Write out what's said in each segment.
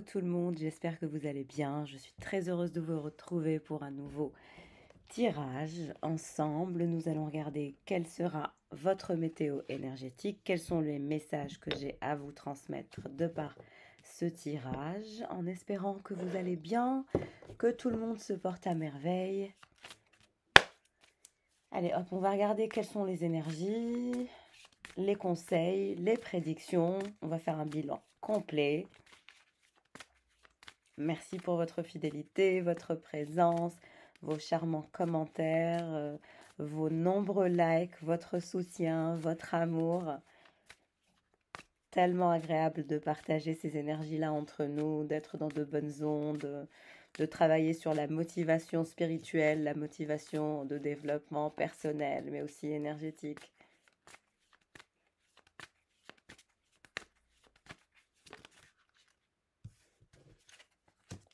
tout le monde, j'espère que vous allez bien. Je suis très heureuse de vous retrouver pour un nouveau tirage. Ensemble, nous allons regarder quelle sera votre météo énergétique, quels sont les messages que j'ai à vous transmettre de par ce tirage, en espérant que vous allez bien, que tout le monde se porte à merveille. Allez, hop, on va regarder quelles sont les énergies, les conseils, les prédictions. On va faire un bilan complet. Merci pour votre fidélité, votre présence, vos charmants commentaires, vos nombreux likes, votre soutien, votre amour. Tellement agréable de partager ces énergies-là entre nous, d'être dans de bonnes ondes, de travailler sur la motivation spirituelle, la motivation de développement personnel, mais aussi énergétique.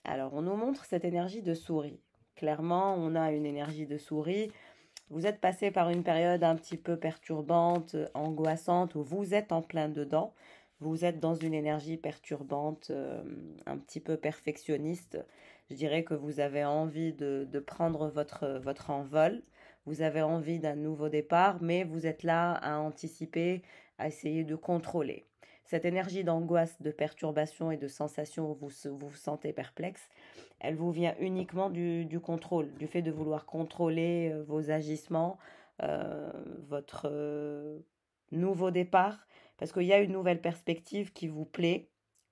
Alors, on nous montre cette énergie de souris. Clairement, on a une énergie de souris. Vous êtes passé par une période un petit peu perturbante, angoissante, où vous êtes en plein dedans. Vous êtes dans une énergie perturbante, un petit peu perfectionniste. Je dirais que vous avez envie de prendre votre envol. Vous avez envie d'un nouveau départ, mais vous êtes là à anticiper, à essayer de contrôler. Cette énergie d'angoisse, de perturbation et de sensation où vous sentez perplexe, elle vous vient uniquement du contrôle, du fait de vouloir contrôler vos agissements, votre nouveau départ, parce qu'il y a une nouvelle perspective qui vous plaît,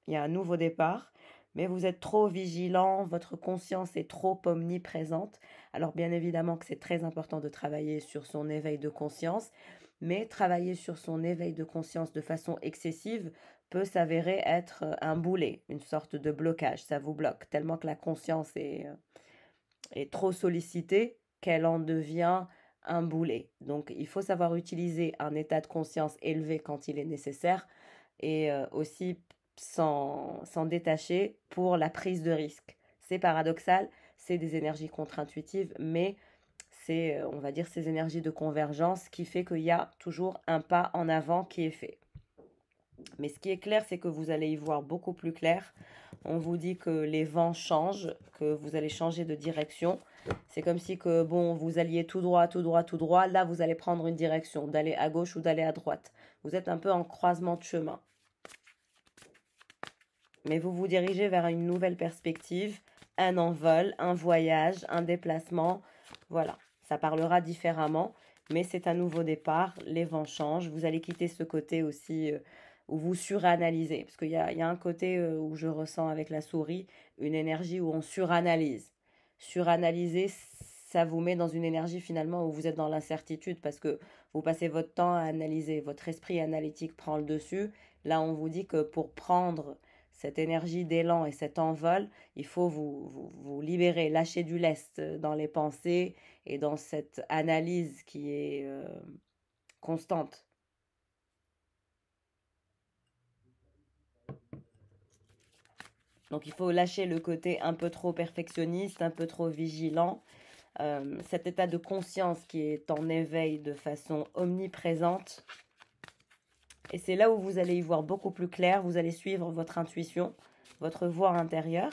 il y a un nouveau départ, mais vous êtes trop vigilant, votre conscience est trop omniprésente. Alors bien évidemment que c'est très important de travailler sur son éveil de conscience, mais travailler sur son éveil de conscience de façon excessive peut s'avérer être un boulet, une sorte de blocage. Ça vous bloque tellement que la conscience est trop sollicitée qu'elle en devient un boulet. Donc il faut savoir utiliser un état de conscience élevé quand il est nécessaire et aussi s'en détacher pour la prise de risque. C'est paradoxal, c'est des énergies contre-intuitives, mais c'est, on va dire, ces énergies de convergence qui fait qu'il y a toujours un pas en avant qui est fait. Mais ce qui est clair, c'est que vous allez y voir beaucoup plus clair. On vous dit que les vents changent, que vous allez changer de direction. C'est comme si que, bon, vous alliez tout droit, tout droit, tout droit. Là, vous allez prendre une direction, d'aller à gauche ou d'aller à droite. Vous êtes un peu en croisement de chemin. Mais vous vous dirigez vers une nouvelle perspective, un envol, un voyage, un déplacement. Voilà, ça parlera différemment, mais c'est un nouveau départ, les vents changent. Vous allez quitter ce côté aussi où vous suranalysez, parce qu'il y a un côté où je ressens avec la souris une énergie où on suranalyse. Suranalyser, ça vous met dans une énergie finalement où vous êtes dans l'incertitude, parce que vous passez votre temps à analyser, votre esprit analytique prend le dessus. Là, on vous dit que pour prendre cette énergie d'élan et cet envol, il faut vous libérer, lâcher du lest dans les pensées et dans cette analyse qui est constante. Donc il faut lâcher le côté un peu trop perfectionniste, un peu trop vigilant. Cet état de conscience qui est en éveil de façon omniprésente. Et c'est là où vous allez y voir beaucoup plus clair, vous allez suivre votre intuition, votre voix intérieure,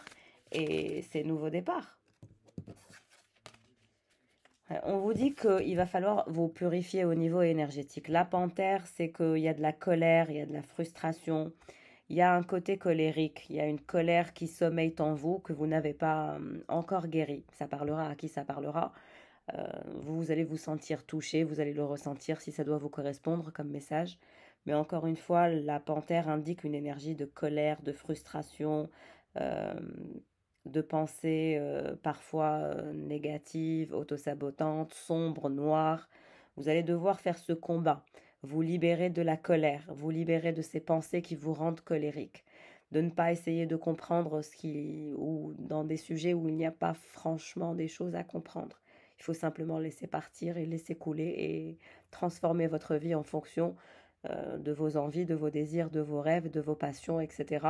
et c'est nouveau départ. On vous dit qu'il va falloir vous purifier au niveau énergétique. La panthère, c'est qu'il y a de la colère, il y a de la frustration, il y a un côté colérique, il y a une colère qui sommeille en vous que vous n'avez pas encore guérie. Ça parlera à qui ça parlera. Vous allez vous sentir touché, vous allez le ressentir si ça doit vous correspondre comme message. Mais encore une fois, la panthère indique une énergie de colère, de frustration, euh, de pensées parfois négatives, autosabotantes, sombres, noires. Vous allez devoir faire ce combat, vous libérer de la colère, vous libérer de ces pensées qui vous rendent colérique, de ne pas essayer de comprendre ou dans des sujets où il n'y a pas franchement des choses à comprendre. Il faut simplement laisser partir et laisser couler et transformer votre vie en fonction de vos envies, de vos désirs, de vos rêves, de vos passions, etc.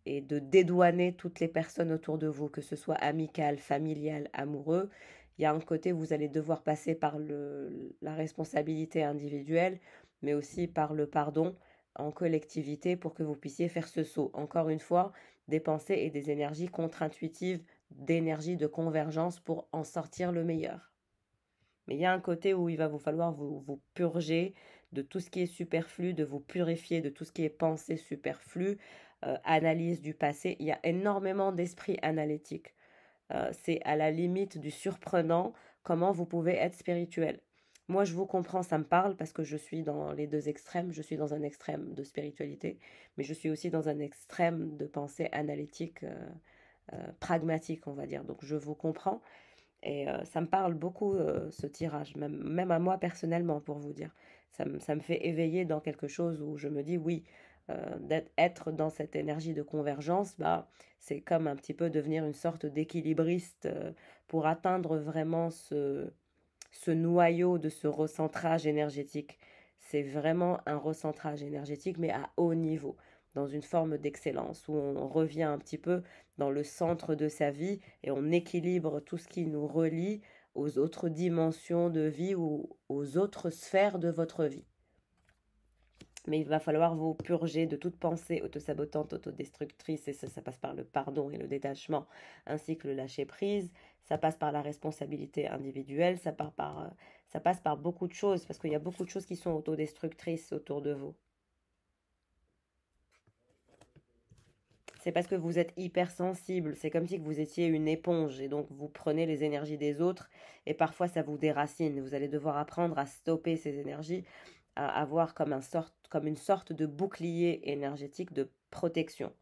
Et de dédouaner toutes les personnes autour de vous, que ce soit amical, familial, amoureux. Il y a un côté où vous allez devoir passer par la responsabilité individuelle, mais aussi par le pardon en collectivité pour que vous puissiez faire ce saut. Encore une fois, des pensées et des énergies contre-intuitives, d'énergie de convergence pour en sortir le meilleur. Mais il y a un côté où il va vous falloir vous purger de tout ce qui est superflu, de vous purifier de tout ce qui est pensée superflue, analyse du passé. Il y a énormément d'esprit analytique. C'est à la limite du surprenant comment vous pouvez être spirituel. Moi, je vous comprends, ça me parle parce que je suis dans les deux extrêmes. Je suis dans un extrême de spiritualité, mais je suis aussi dans un extrême de pensée analytique, pragmatique, on va dire. Donc, je vous comprends. Et ça me parle beaucoup, ce tirage, même à moi personnellement, pour vous dire. Ça me fait éveiller dans quelque chose où je me dis, oui, d'être dans cette énergie de convergence, bah, c'est comme un petit peu devenir une sorte d'équilibriste pour atteindre vraiment ce noyau de ce recentrage énergétique. C'est vraiment un recentrage énergétique, mais à haut niveau, dans une forme d'excellence, où on revient un petit peu dans le centre de sa vie et on équilibre tout ce qui nous relie aux autres dimensions de vie ou aux autres sphères de votre vie. Mais il va falloir vous purger de toute pensée autosabotante, autodestructrice, et ça passe par le pardon et le détachement, ainsi que le lâcher-prise. Ça passe par la responsabilité individuelle, ça passe par beaucoup de choses, parce qu'il y a beaucoup de choses qui sont autodestructrices autour de vous. C'est parce que vous êtes hypersensible, c'est comme si vous étiez une éponge, et donc vous prenez les énergies des autres, et parfois ça vous déracine. Vous allez devoir apprendre à stopper ces énergies, à avoir comme une sorte de bouclier énergétique de protection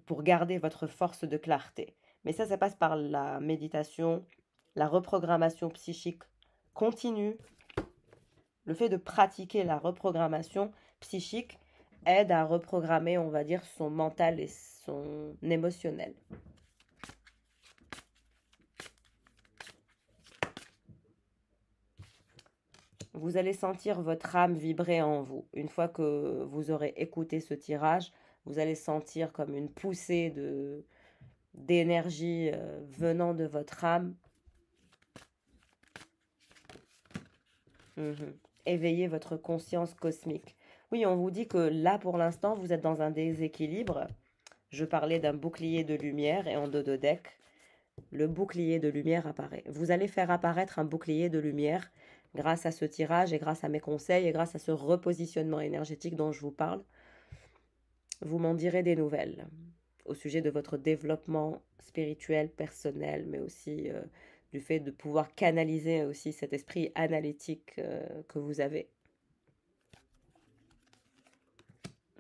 pour garder votre force de clarté. Mais ça passe par la méditation, la reprogrammation psychique continue. Le fait de pratiquer la reprogrammation psychique aide à reprogrammer, on va dire, son mental et son émotionnel. Vous allez sentir votre âme vibrer en vous. Une fois que vous aurez écouté ce tirage, vous allez sentir comme une poussée d'énergie venant de votre âme. Éveillez votre conscience cosmique. Oui, on vous dit que là, pour l'instant, vous êtes dans un déséquilibre. Je parlais d'un bouclier de lumière et en dos de deck, le bouclier de lumière apparaît. Vous allez faire apparaître un bouclier de lumière grâce à ce tirage et grâce à mes conseils et grâce à ce repositionnement énergétique dont je vous parle. Vous m'en direz des nouvelles au sujet de votre développement spirituel, personnel, mais aussi du fait de pouvoir canaliser aussi cet esprit analytique que vous avez.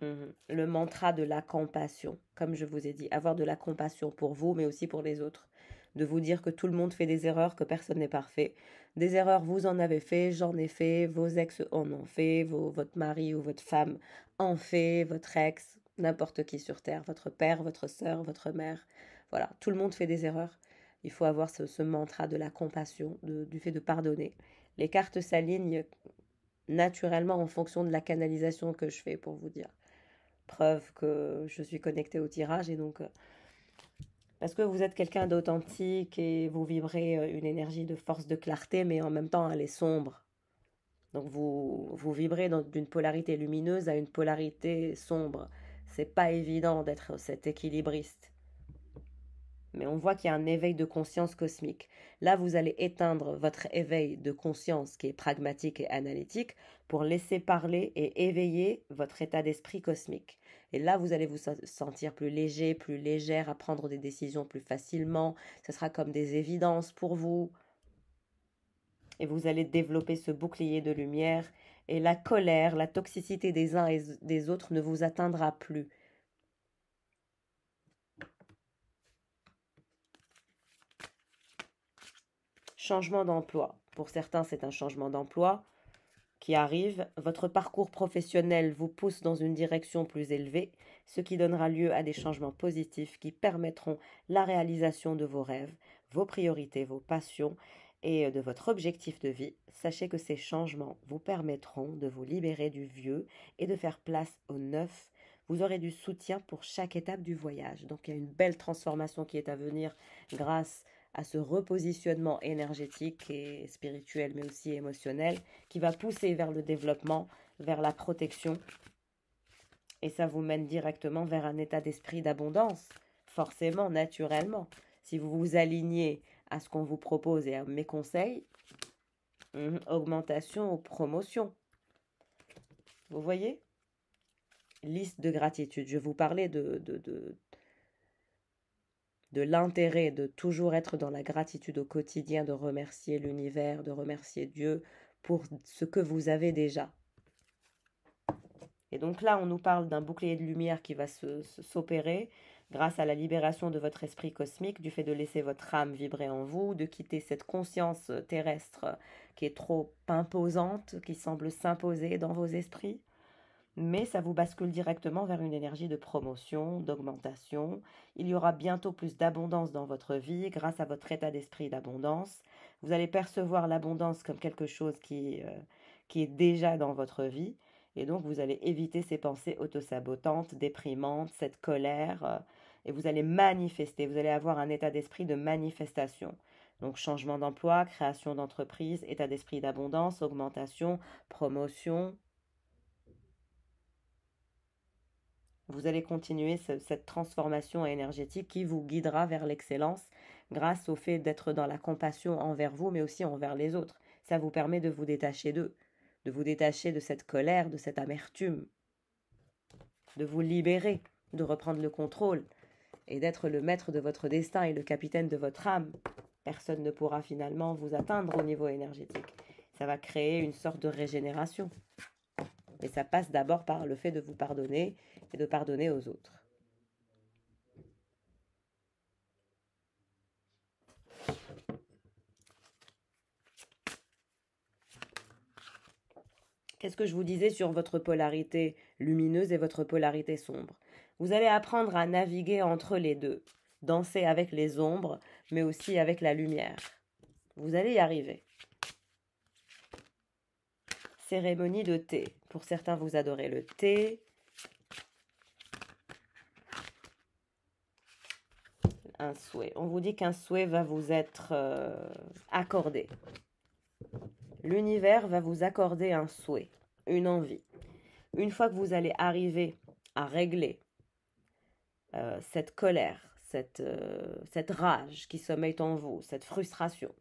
Le mantra de la compassion, comme je vous ai dit, avoir de la compassion pour vous, mais aussi pour les autres. De vous dire que tout le monde fait des erreurs, que personne n'est parfait. Des erreurs, vous en avez fait, j'en ai fait, vos ex en ont fait, votre mari ou votre femme en fait, votre ex, n'importe qui sur Terre, votre père, votre sœur, votre mère. Voilà, tout le monde fait des erreurs. Il faut avoir ce mantra de la compassion, du fait de pardonner. Les cartes s'alignent naturellement en fonction de la canalisation que je fais, pour vous dire. Preuve que je suis connectée au tirage et donc parce que vous êtes quelqu'un d'authentique et vous vibrez une énergie de force de clarté, mais en même temps elle est sombre. Donc vous vibrez d'une polarité lumineuse à une polarité sombre. C'est pas évident d'être cet équilibriste. Mais on voit qu'il y a un éveil de conscience cosmique. Là, vous allez éteindre votre éveil de conscience qui est pragmatique et analytique pour laisser parler et éveiller votre état d'esprit cosmique. Et là, vous allez vous sentir plus léger, plus légère, à prendre des décisions plus facilement. Ce sera comme des évidences pour vous. Et vous allez développer ce bouclier de lumière. Et la colère, la toxicité des uns et des autres ne vous atteindra plus. Changement d'emploi. Pour certains, c'est un changement d'emploi qui arrive. Votre parcours professionnel vous pousse dans une direction plus élevée, ce qui donnera lieu à des changements positifs qui permettront la réalisation de vos rêves, vos priorités, vos passions et de votre objectif de vie. Sachez que ces changements vous permettront de vous libérer du vieux et de faire place au neuf. Vous aurez du soutien pour chaque étape du voyage. Donc il y a une belle transformation qui est à venir grâce à ce repositionnement énergétique et spirituel, mais aussi émotionnel, qui va pousser vers le développement, vers la protection. Et ça vous mène directement vers un état d'esprit d'abondance, forcément, naturellement. Si vous vous alignez à ce qu'on vous propose et à mes conseils, augmentation ou promotion. Vous voyez? Liste de gratitude. Je vous parlais de l'intérêt de toujours être dans la gratitude au quotidien, de remercier l'univers, de remercier Dieu pour ce que vous avez déjà. Et donc là, on nous parle d'un bouclier de lumière qui va s'opérer grâce à la libération de votre esprit cosmique, du fait de laisser votre âme vibrer en vous, de quitter cette conscience terrestre qui est trop imposante, qui semble s'imposer dans vos esprits. Mais ça vous bascule directement vers une énergie de promotion, d'augmentation. Il y aura bientôt plus d'abondance dans votre vie grâce à votre état d'esprit d'abondance. Vous allez percevoir l'abondance comme quelque chose qui est déjà dans votre vie. Et donc, vous allez éviter ces pensées autosabotantes, déprimantes, cette colère. Et vous allez manifester, vous allez avoir un état d'esprit de manifestation. Donc, changement d'emploi, création d'entreprise, état d'esprit d'abondance, augmentation, promotion. Vous allez continuer cette transformation énergétique qui vous guidera vers l'excellence grâce au fait d'être dans la compassion envers vous, mais aussi envers les autres. Ça vous permet de vous détacher d'eux, de vous détacher de cette colère, de cette amertume, de vous libérer, de reprendre le contrôle et d'être le maître de votre destin et le capitaine de votre âme. Personne ne pourra finalement vous atteindre au niveau énergétique. Ça va créer une sorte de régénération. Et ça passe d'abord par le fait de vous pardonner et de pardonner aux autres. Qu'est-ce que je vous disais sur votre polarité lumineuse et votre polarité sombre? Vous allez apprendre à naviguer entre les deux, danser avec les ombres, mais aussi avec la lumière. Vous allez y arriver. Cérémonie de thé. Pour certains, vous adorez le thé. Un souhait. On vous dit qu'un souhait va vous être accordé. L'univers va vous accorder un souhait, une envie. Une fois que vous allez arriver à régler cette colère, cette rage qui sommeille en vous, cette frustration,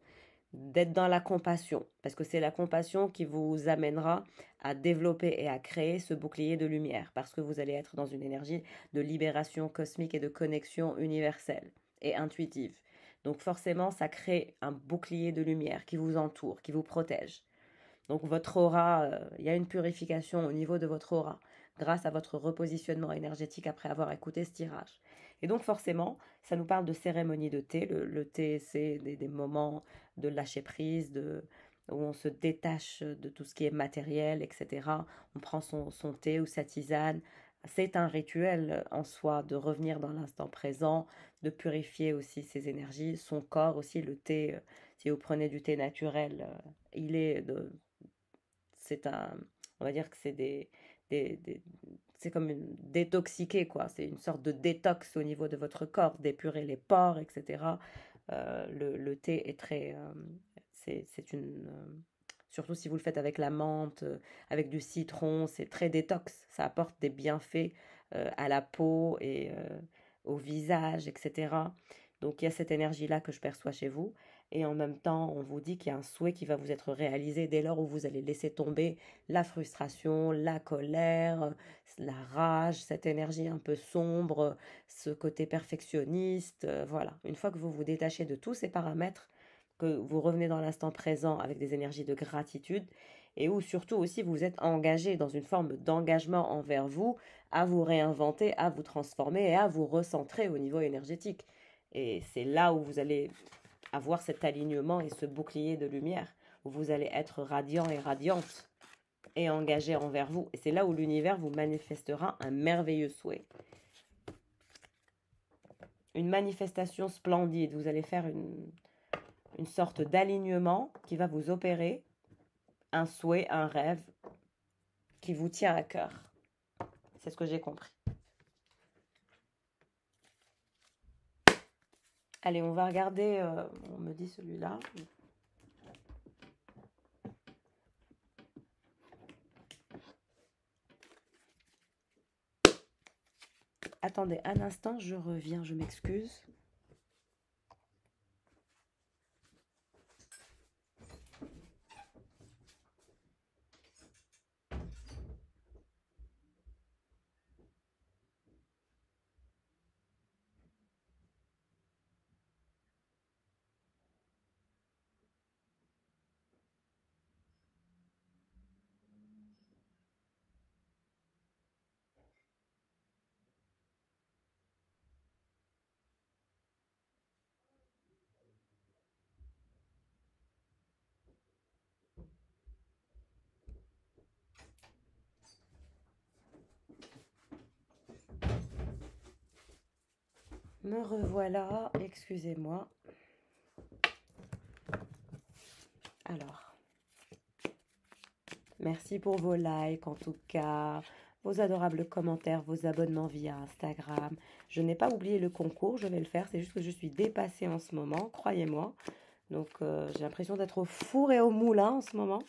d'être dans la compassion, parce que c'est la compassion qui vous amènera à développer et à créer ce bouclier de lumière, parce que vous allez être dans une énergie de libération cosmique et de connexion universelle et intuitive. Donc forcément, ça crée un bouclier de lumière qui vous entoure, qui vous protège. Donc votre aura, il y a une purification au niveau de votre aura grâce à votre repositionnement énergétique après avoir écouté ce tirage. Et donc forcément, ça nous parle de cérémonie de thé. Le thé, c'est des moments de lâcher prise, où on se détache de tout ce qui est matériel, etc. On prend son thé ou sa tisane. C'est un rituel en soi de revenir dans l'instant présent, de purifier aussi ses énergies, son corps aussi. Le thé, si vous prenez du thé naturel, on va dire que c'est comme une détoxiquer, quoi. C'est une sorte de détox au niveau de votre corps, d'épurer les pores, etc. Le thé est très, surtout si vous le faites avec la menthe, avec du citron, c'est très détox. Ça apporte des bienfaits à la peau et au visage, etc. Donc il y a cette énergie-là que je perçois chez vous. Et en même temps, on vous dit qu'il y a un souhait qui va vous être réalisé dès lors où vous allez laisser tomber la frustration, la colère, la rage, cette énergie un peu sombre, ce côté perfectionniste. Voilà. Une fois que vous vous détachez de tous ces paramètres, que vous revenez dans l'instant présent avec des énergies de gratitude et où surtout aussi vous êtes engagé dans une forme d'engagement envers vous, à vous réinventer, à vous transformer et à vous recentrer au niveau énergétique. Et c'est là où vous allez avoir cet alignement et ce bouclier de lumière, où vous allez être radiant et radiante et engagé envers vous. Et c'est là où l'univers vous manifestera un merveilleux souhait. Une manifestation splendide. Vous allez faire une sorte d'alignement qui va vous opérer un souhait, un rêve qui vous tient à cœur. C'est ce que j'ai compris. Allez, on va regarder, on me dit celui-là. attendez un instant, je reviens, je m'excuse. Me revoilà, excusez-moi. Alors, merci pour vos likes en tout cas, vos adorables commentaires, vos abonnements via Instagram. Je n'ai pas oublié le concours, je vais le faire, c'est juste que je suis dépassée en ce moment, croyez-moi. Donc j'ai l'impression d'être au four et au moulin en ce moment.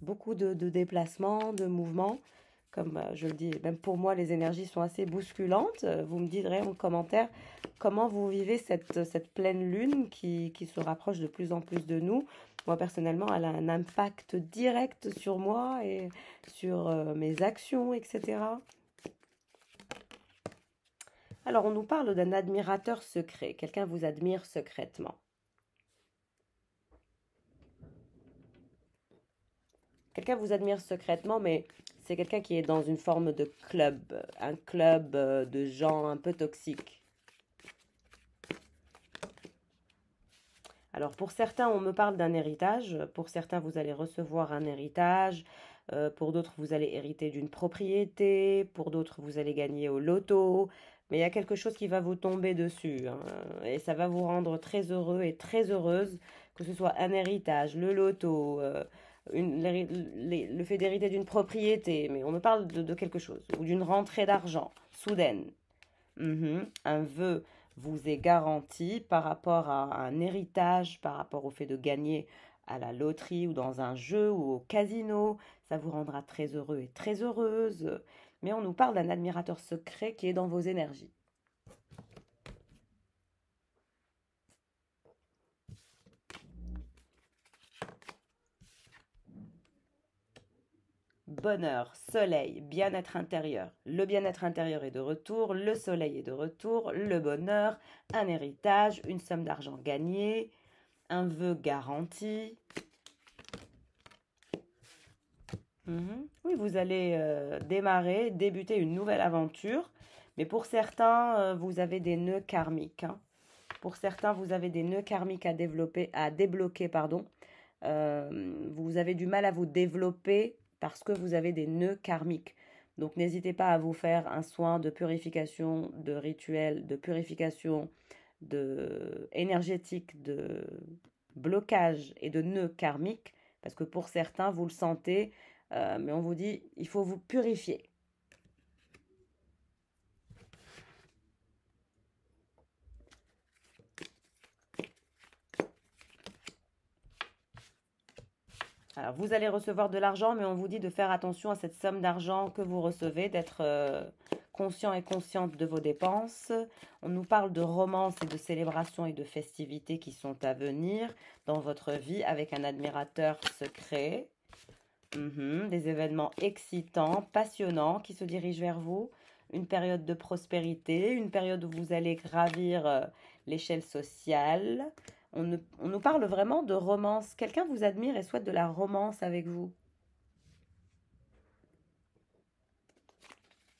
Beaucoup de déplacements, de mouvements. Comme je le dis, même pour moi, les énergies sont assez bousculantes. Vous me direz en commentaire comment vous vivez cette pleine lune qui se rapproche de plus en plus de nous. Moi, personnellement, elle a un impact direct sur moi et sur mes actions, etc. Alors, on nous parle d'un admirateur secret. Quelqu'un vous admire secrètement. Quelqu'un vous admire secrètement, mais c'est quelqu'un qui est dans une forme de club, un club de gens un peu toxiques. Alors pour certains, on me parle d'un héritage. Pour certains, vous allez recevoir un héritage. Pour d'autres, vous allez hériter d'une propriété. Pour d'autres, vous allez gagner au loto. Mais il y a quelque chose qui va vous tomber dessus, hein, et ça va vous rendre très heureux et très heureuse, que ce soit un héritage, le loto, le fait d'hériter d'une propriété. Mais on me parle de quelque chose, ou d'une rentrée d'argent soudaine. Un vœu vous est garanti par rapport à un héritage, par rapport au fait de gagner à la loterie ou dans un jeu ou au casino. Ça vous rendra très heureux et très heureuse. Mais on nous parle d'un admirateur secret qui est dans vos énergies. Bonheur, soleil, bien-être intérieur. Le bien-être intérieur est de retour, le soleil est de retour, le bonheur, un héritage, une somme d'argent gagnée, un vœu garanti. Oui, vous allez débuter une nouvelle aventure, mais pour certains, vous avez des nœuds karmiques, hein. Pour certains, vous avez des nœuds karmiques à débloquer, pardon. Vous avez du mal à vous développer parce que vous avez des nœuds karmiques. Donc n'hésitez pas à vous faire un soin de purification, de rituel, de purification énergétique, de blocage et de nœuds karmiques, parce que pour certains, vous le sentez, mais on vous dit, il faut vous purifier. Alors, vous allez recevoir de l'argent, mais on vous dit de faire attention à cette somme d'argent que vous recevez, d'être conscient et consciente de vos dépenses. On nous parle de romances et de célébrations et de festivités qui sont à venir dans votre vie avec un admirateur secret. Des événements excitants, passionnants qui se dirigent vers vous. Une période de prospérité, une période où vous allez gravir l'échelle sociale. On nous parle vraiment de romance. Quelqu'un vous admire et souhaite de la romance avec vous.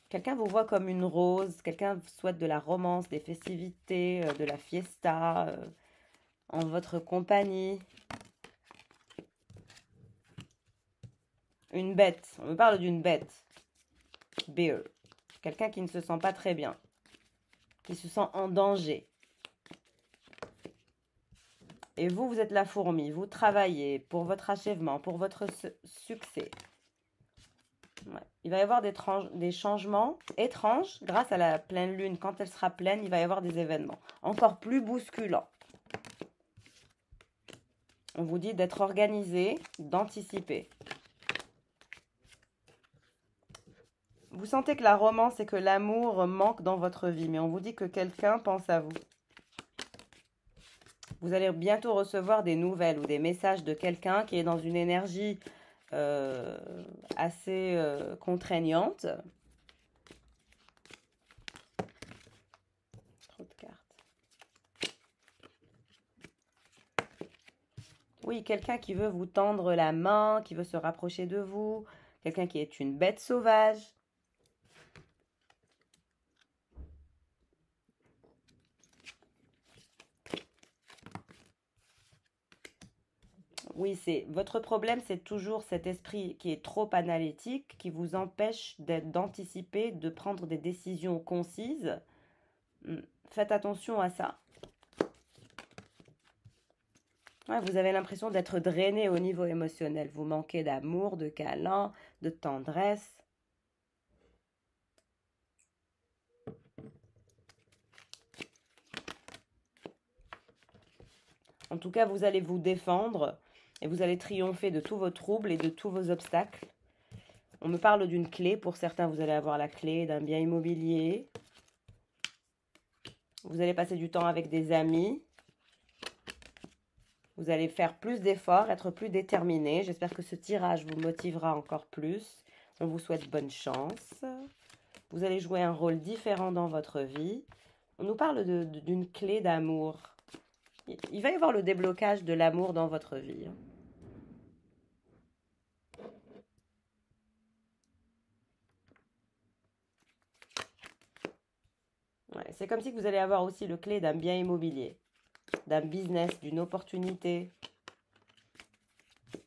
Quelqu'un vous voit comme une rose. Quelqu'un souhaite de la romance, des festivités, de la fiesta, en votre compagnie. Une bête. On me parle d'une bête. Bear. Quelqu'un qui ne se sent pas très bien. Qui se sent en danger. Et vous, vous êtes la fourmi. Vous travaillez pour votre achèvement, pour votre succès. Ouais. Il va y avoir des changements étranges grâce à la pleine lune. Quand elle sera pleine, il va y avoir des événements encore plus bousculants. On vous dit d'être organisé, d'anticiper. Vous sentez que la romance et que l'amour manquent dans votre vie, mais on vous dit que quelqu'un pense à vous. Vous allez bientôt recevoir des nouvelles ou des messages de quelqu'un qui est dans une énergie euh, assez contraignante. Trop de cartes. Oui, quelqu'un qui veut vous tendre la main, qui veut se rapprocher de vous, quelqu'un qui est une bête sauvage. Oui, c'est votre problème, c'est toujours cet esprit qui est trop analytique, qui vous empêche d'anticiper, de prendre des décisions concises. Faites attention à ça. Ouais, vous avez l'impression d'être drainé au niveau émotionnel. Vous manquez d'amour, de câlin, de tendresse. En tout cas, vous allez vous défendre et vous allez triompher de tous vos troubles et de tous vos obstacles. On me parle d'une clé. Pour certains, vous allez avoir la clé d'un bien immobilier. Vous allez passer du temps avec des amis. Vous allez faire plus d'efforts, être plus déterminé. J'espère que ce tirage vous motivera encore plus. On vous souhaite bonne chance. Vous allez jouer un rôle différent dans votre vie. On nous parle d'une clé d'amour. Il va y avoir le déblocage de l'amour dans votre vie. Ouais, c'est comme si vous allez avoir aussi le clé d'un bien immobilier, d'un business, d'une opportunité.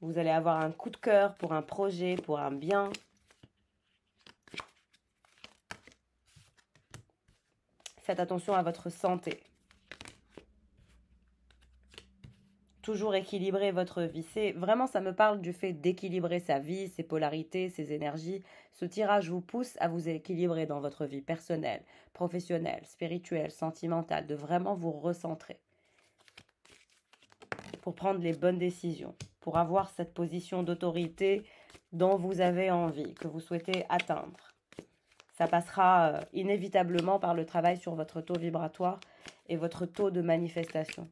Vous allez avoir un coup de cœur pour un projet, pour un bien. Faites attention à votre santé. Toujours équilibrer votre vie. C'est vraiment, ça me parle du fait d'équilibrer sa vie, ses polarités, ses énergies. Ce tirage vous pousse à vous équilibrer dans votre vie personnelle, professionnelle, spirituelle, sentimentale, de vraiment vous recentrer pour prendre les bonnes décisions, pour avoir cette position d'autorité dont vous avez envie, que vous souhaitez atteindre. Ça passera inévitablement par le travail sur votre taux vibratoire et votre taux de manifestation.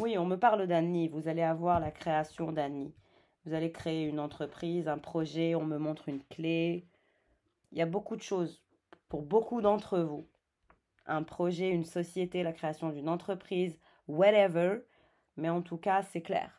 Oui, on me parle d'un nid. Vous allez avoir la création d'un nid. Vous allez créer une entreprise, un projet, on me montre une clé. Il y a beaucoup de choses pour beaucoup d'entre vous. Un projet, une société, la création d'une entreprise, whatever. Mais en tout cas, c'est clair.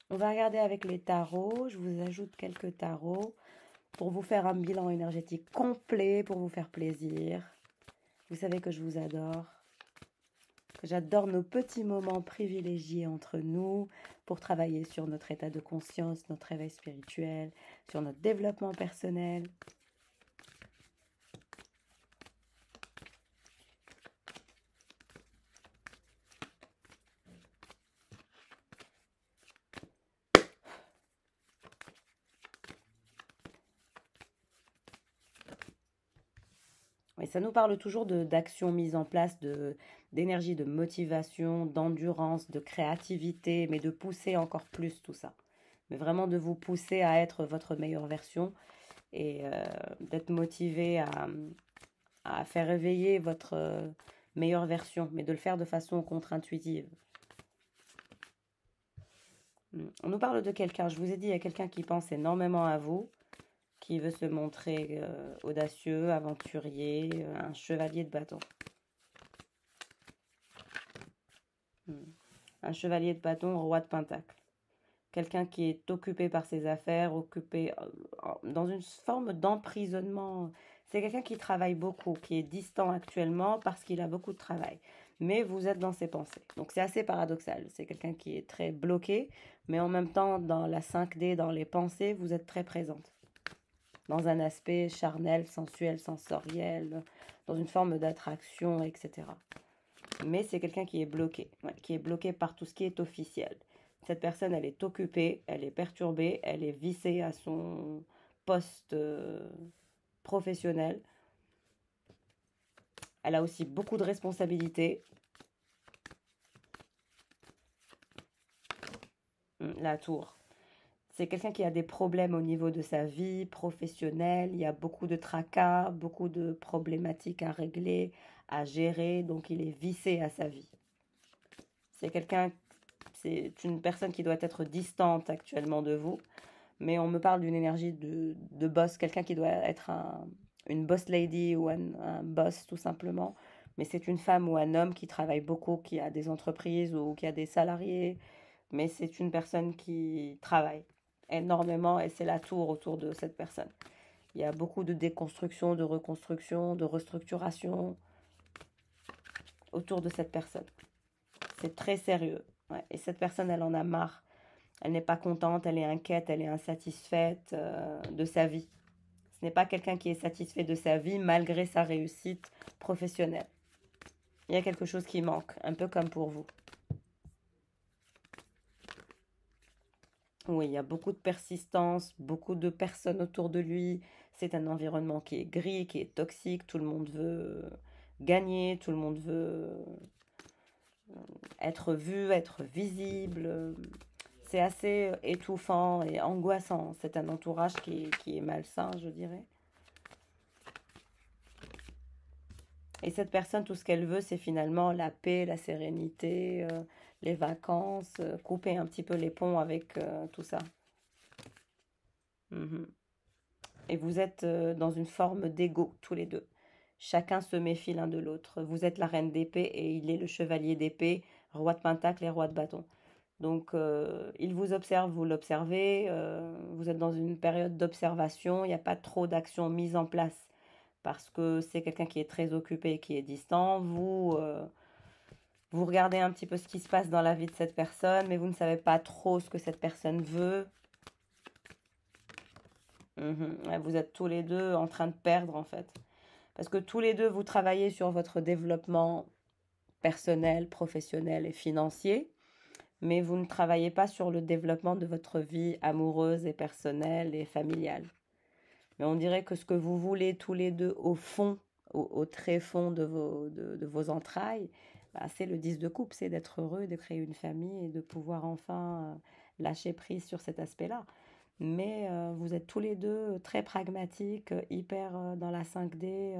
On va regarder avec les tarots. Je vous ajoute quelques tarots pour vous faire un bilan énergétique complet, pour vous faire plaisir. Vous savez que je vous adore. Que j'adore nos petits moments privilégiés entre nous pour travailler sur notre état de conscience, notre réveil spirituel, sur notre développement personnel. Et ça nous parle toujours d'action mise en place, d'énergie, de motivation, d'endurance, de créativité, mais de pousser encore plus tout ça. Mais vraiment de vous pousser à être votre meilleure version et d'être motivé à faire éveiller votre meilleure version, mais de le faire de façon contre-intuitive. On nous parle de quelqu'un, je vous ai dit, il y a quelqu'un qui pense énormément à vous, qui veut se montrer audacieux, aventurier, un chevalier de bâton. Un chevalier de bâton, roi de pentacle. Quelqu'un qui est occupé par ses affaires, occupé dans une forme d'emprisonnement. C'est quelqu'un qui travaille beaucoup, qui est distant actuellement parce qu'il a beaucoup de travail. Mais vous êtes dans ses pensées. Donc c'est assez paradoxal. C'est quelqu'un qui est très bloqué, mais en même temps, dans la 5D, dans les pensées, vous êtes très présente. dans un aspect charnel, sensuel, sensoriel, dans une forme d'attraction, etc. Mais c'est quelqu'un qui est bloqué, ouais, qui est bloqué par tout ce qui est officiel. Cette personne, elle est occupée, elle est perturbée, elle est vissée à son poste professionnel. Elle a aussi beaucoup de responsabilités. La tour. C'est quelqu'un qui a des problèmes au niveau de sa vie professionnelle. Il y a beaucoup de tracas, beaucoup de problématiques à régler, à gérer. Donc, il est vissé à sa vie. C'est une personne qui doit être distante actuellement de vous. Mais on me parle d'une énergie de boss, quelqu'un qui doit être une boss lady ou un boss tout simplement. Mais c'est une femme ou un homme qui travaille beaucoup, qui a des entreprises ou qui a des salariés. Mais c'est une personne qui travaille énormément et c'est la tour autour de cette personne. Il y a beaucoup de déconstruction, de reconstruction, de restructuration autour de cette personne. C'est très sérieux. Ouais. Et cette personne, elle en a marre. Elle n'est pas contente, elle est inquiète, elle est insatisfaite de sa vie. Ce n'est pas quelqu'un qui est satisfait de sa vie malgré sa réussite professionnelle. Il y a quelque chose qui manque, un peu comme pour vous. Oui, il y a beaucoup de persistance, beaucoup de personnes autour de lui. C'est un environnement qui est gris, qui est toxique. Tout le monde veut gagner, tout le monde veut être vu, être visible. C'est assez étouffant et angoissant. C'est un entourage qui est malsain, je dirais. Et cette personne, tout ce qu'elle veut, c'est finalement la paix, la sérénité, les vacances, couper un petit peu les ponts avec tout ça. Mhm. Et vous êtes dans une forme d'ego, tous les deux. Chacun se méfie l'un de l'autre. Vous êtes la reine d'épée et il est le chevalier d'épée, roi de pentacle et roi de bâton. Donc, il vous observe, vous l'observez. Vous êtes dans une période d'observation. Il n'y a pas trop d'actions mises en place parce que c'est quelqu'un qui est très occupé, qui est distant. Vous regardez un petit peu ce qui se passe dans la vie de cette personne, mais vous ne savez pas trop ce que cette personne veut. Ouais, vous êtes tous les deux en train de perdre en fait. Parce que tous les deux, vous travaillez sur votre développement personnel, professionnel et financier, mais vous ne travaillez pas sur le développement de votre vie amoureuse et personnelle et familiale. Mais on dirait que ce que vous voulez tous les deux au fond, au très fond de vos entrailles, bah, c'est le 10 de coupe, c'est d'être heureux, de créer une famille et de pouvoir enfin lâcher prise sur cet aspect-là. Mais vous êtes tous les deux très pragmatiques, hyper dans la 5D.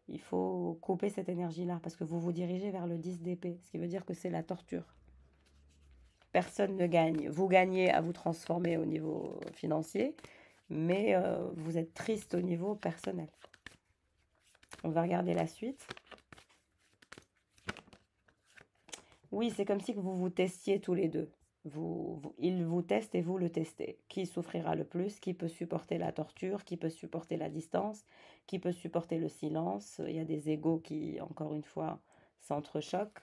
Il faut couper cette énergie-là parce que vous vous dirigez vers le 10 d'épée, ce qui veut dire que c'est la torture. Personne ne gagne. Vous gagnez à vous transformer au niveau financier, mais vous êtes triste au niveau personnel. On va regarder la suite. Oui, c'est comme si que vous vous testiez tous les deux. Il vous teste et vous le testez. Qui souffrira le plus? Qui peut supporter la torture? Qui peut supporter la distance? Qui peut supporter le silence? Il y a des égos qui, encore une fois, s'entrechoquent,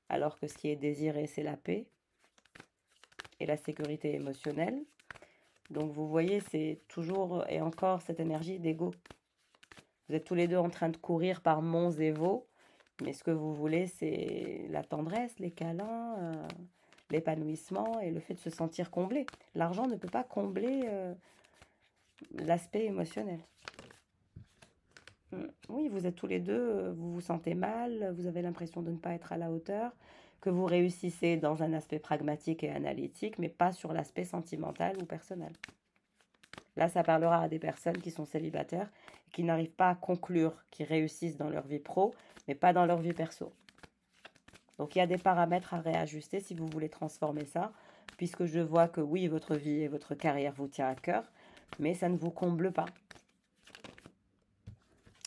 alors que ce qui est désiré, c'est la paix et la sécurité émotionnelle. Donc vous voyez, c'est toujours et encore cette énergie d'ego. Vous êtes tous les deux en train de courir par monts et vaux, mais ce que vous voulez, c'est la tendresse, les câlins, l'épanouissement et le fait de se sentir comblé. L'argent ne peut pas combler l'aspect émotionnel. Oui, vous êtes tous les deux, vous vous sentez mal, vous avez l'impression de ne pas être à la hauteur, que vous réussissez dans un aspect pragmatique et analytique, mais pas sur l'aspect sentimental ou personnel. Là, ça parlera à des personnes qui sont célibataires, qui n'arrivent pas à conclure, qui réussissent dans leur vie pro, mais pas dans leur vie perso. Donc, il y a des paramètres à réajuster si vous voulez transformer ça, puisque je vois que oui, votre vie et votre carrière vous tient à cœur, mais ça ne vous comble pas.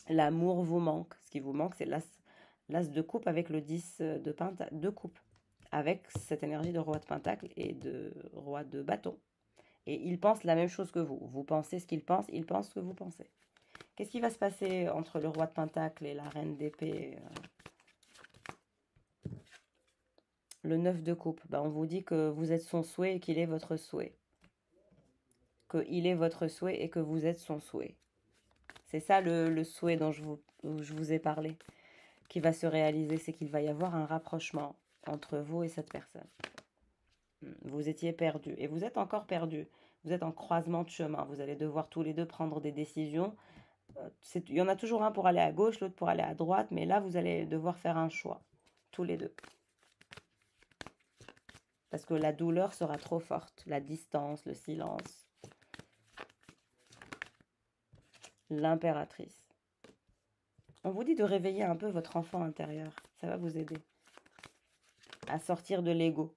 L'amour vous manque. Ce qui vous manque, c'est l'as de coupe avec le 10 de coupe, avec cette énergie de roi de pentacle et de roi de bâton. Et il pense la même chose que vous. Vous pensez ce qu'il pense, il pense ce que vous pensez. Qu'est-ce qui va se passer entre le roi de pentacle et la reine d'épée? Le 9 de coupe. Ben, on vous dit que vous êtes son souhait et qu'il est votre souhait. qu'il est votre souhait et que vous êtes son souhait. C'est ça le souhait dont je vous ai parlé, qui va se réaliser, c'est qu'il va y avoir un rapprochement entre vous et cette personne. Vous étiez perdu et vous êtes encore perdu. Vous êtes en croisement de chemin. Vous allez devoir tous les deux prendre des décisions. Il y en a toujours un pour aller à gauche, l'autre pour aller à droite, mais là, vous allez devoir faire un choix, tous les deux. Parce que la douleur sera trop forte, la distance, le silence. L'impératrice. On vous dit de réveiller un peu votre enfant intérieur. Ça va vous aider à sortir de l'ego.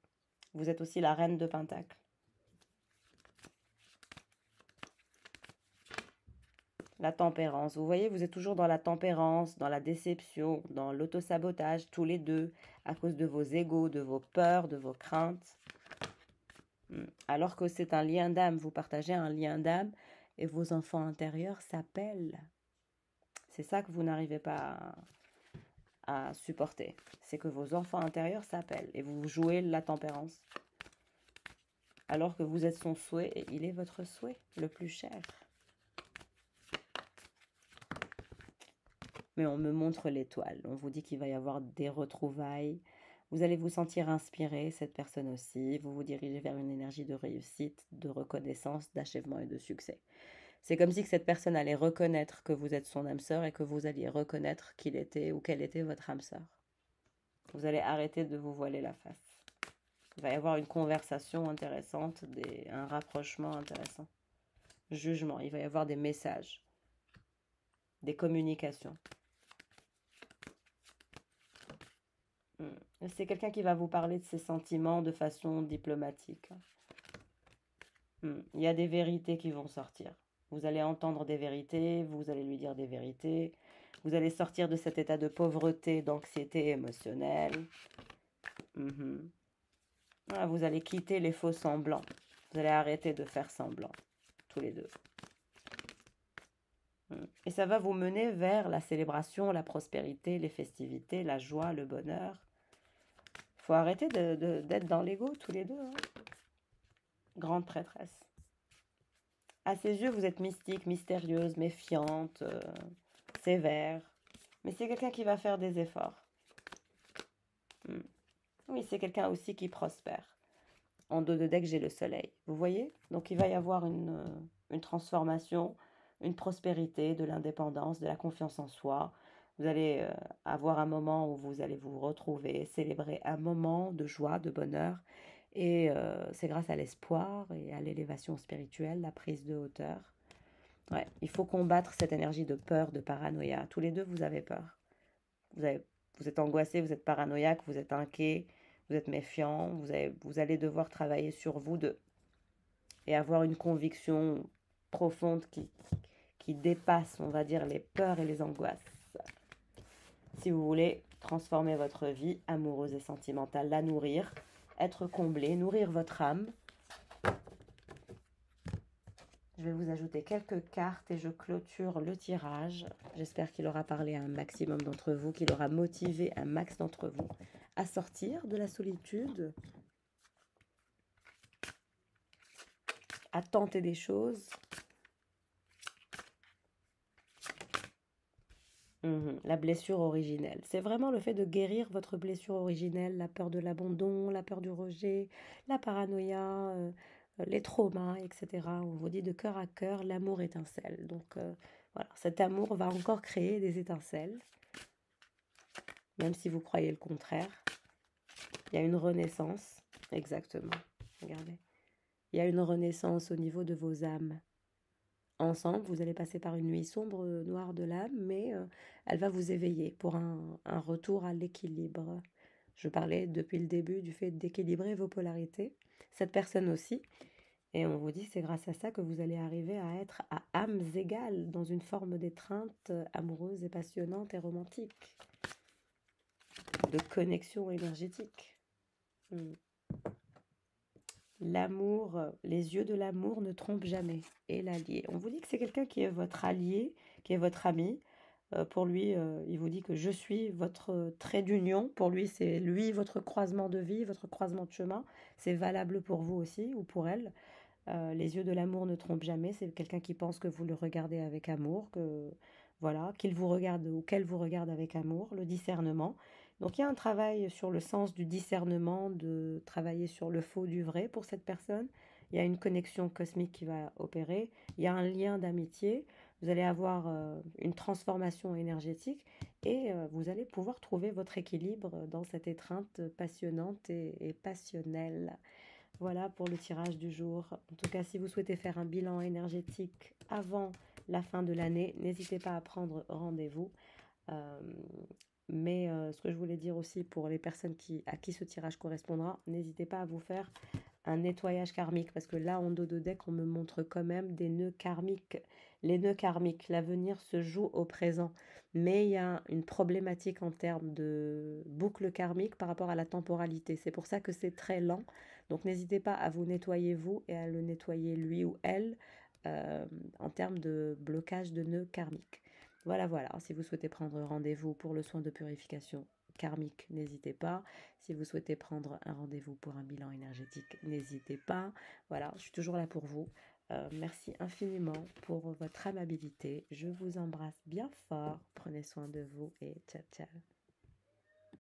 Vous êtes aussi la reine de Pentacle. La tempérance. Vous voyez, vous êtes toujours dans la tempérance, dans la déception, dans l'autosabotage, tous les deux, à cause de vos égos, de vos peurs, de vos craintes. Alors que c'est un lien d'âme, vous partagez un lien d'âme et vos enfants intérieurs s'appellent. C'est ça que vous n'arrivez pas à supporter. C'est que vos enfants intérieurs s'appellent et vous jouez la tempérance. Alors que vous êtes son souhait et il est votre souhait le plus cher. Mais on me montre l'étoile. On vous dit qu'il va y avoir des retrouvailles. Vous allez vous sentir inspiré, cette personne aussi. Vous vous dirigez vers une énergie de réussite, de reconnaissance, d'achèvement et de succès. C'est comme si cette personne allait reconnaître que vous êtes son âme sœur et que vous alliez reconnaître qu'il était ou qu'elle était votre âme sœur. Vous allez arrêter de vous voiler la face. Il va y avoir une conversation intéressante, un rapprochement intéressant. Jugement, il va y avoir des messages, des communications. C'est quelqu'un qui va vous parler de ses sentiments de façon diplomatique. Il y a des vérités qui vont sortir. Vous allez entendre des vérités, vous allez lui dire des vérités. Vous allez sortir de cet état de pauvreté, d'anxiété émotionnelle. Vous allez quitter les faux semblants. Vous allez arrêter de faire semblant, tous les deux. Et ça va vous mener vers la célébration, la prospérité, les festivités, la joie, le bonheur. Il faut arrêter d'être dans l'ego, tous les deux. Grande prêtresse. À ses yeux, vous êtes mystique, mystérieuse, méfiante, sévère. Mais c'est quelqu'un qui va faire des efforts. Oui, c'est quelqu'un aussi qui prospère. En dos de deck, j'ai le soleil. Vous voyez? Donc, il va y avoir une transformation, une prospérité, de l'indépendance, de la confiance en soi. Vous allez avoir un moment où vous allez vous retrouver, célébrer un moment de joie, de bonheur. Et c'est grâce à l'espoir et à l'élévation spirituelle, la prise de hauteur. Ouais, il faut combattre cette énergie de peur, de paranoïa. Tous les deux, vous avez peur. Vous êtes angoissé, vous êtes paranoïaque, vous êtes inquiet, vous êtes méfiant. Vous allez devoir travailler sur vous deux et avoir une conviction profonde qui dépasse, on va dire, les peurs et les angoisses. Si vous voulez transformer votre vie amoureuse et sentimentale, la nourrir, être comblé, nourrir votre âme. Je vais vous ajouter quelques cartes et je clôture le tirage. J'espère qu'il aura parlé à un maximum d'entre vous, qu'il aura motivé un max d'entre vous à sortir de la solitude, à tenter des choses. La blessure originelle. C'est vraiment le fait de guérir votre blessure originelle, la peur de l'abandon, la peur du rejet, la paranoïa, les traumas, etc. On vous dit de cœur à cœur, l'amour étincelle. Donc voilà, cet amour va encore créer des étincelles, même si vous croyez le contraire. Il y a une renaissance, exactement. Regardez. Il y a une renaissance au niveau de vos âmes. Ensemble, vous allez passer par une nuit sombre, noire de l'âme, mais elle va vous éveiller pour un retour à l'équilibre. Je parlais depuis le début du fait d'équilibrer vos polarités. Cette personne aussi. Et on vous dit c'est grâce à ça que vous allez arriver à être à âmes égales, dans une forme d'étreinte amoureuse et passionnante et romantique. De connexion énergétique. L'amour, les yeux de l'amour ne trompent jamais. Et l'allié. On vous dit que c'est quelqu'un qui est votre allié, qui est votre ami. Pour lui, il vous dit que je suis votre trait d'union. Pour lui, c'est lui votre croisement de vie, votre croisement de chemin. C'est valable pour vous aussi ou pour elle. Les yeux de l'amour ne trompent jamais. C'est quelqu'un qui pense que vous le regardez avec amour, que voilà, qu'il vous regarde ou qu'elle vous regarde avec amour. Le discernement. Donc il y a un travail sur le sens du discernement, de travailler sur le faux du vrai pour cette personne. Il y a une connexion cosmique qui va opérer. Il y a un lien d'amitié. Vous allez avoir une transformation énergétique et vous allez pouvoir trouver votre équilibre dans cette étreinte passionnante et passionnelle. Voilà pour le tirage du jour. En tout cas, si vous souhaitez faire un bilan énergétique avant la fin de l'année, n'hésitez pas à prendre rendez-vous. Euh, mais ce que je voulais dire aussi pour les personnes à qui ce tirage correspondra, n'hésitez pas à vous faire un nettoyage karmique parce que là, en dos de deck, on me montre quand même des nœuds karmiques. Les nœuds karmiques, l'avenir se joue au présent, mais il y a une problématique en termes de boucle karmique par rapport à la temporalité. C'est pour ça que c'est très lent. Donc n'hésitez pas à vous nettoyer vous et à le nettoyer lui ou elle euh, en termes de blocage de nœuds karmiques. Voilà, voilà. Si vous souhaitez prendre rendez-vous pour le soin de purification karmique, n'hésitez pas. Si vous souhaitez prendre un rendez-vous pour un bilan énergétique, n'hésitez pas. Voilà, je suis toujours là pour vous. Merci infiniment pour votre amabilité. Je vous embrasse bien fort. Prenez soin de vous et ciao, ciao.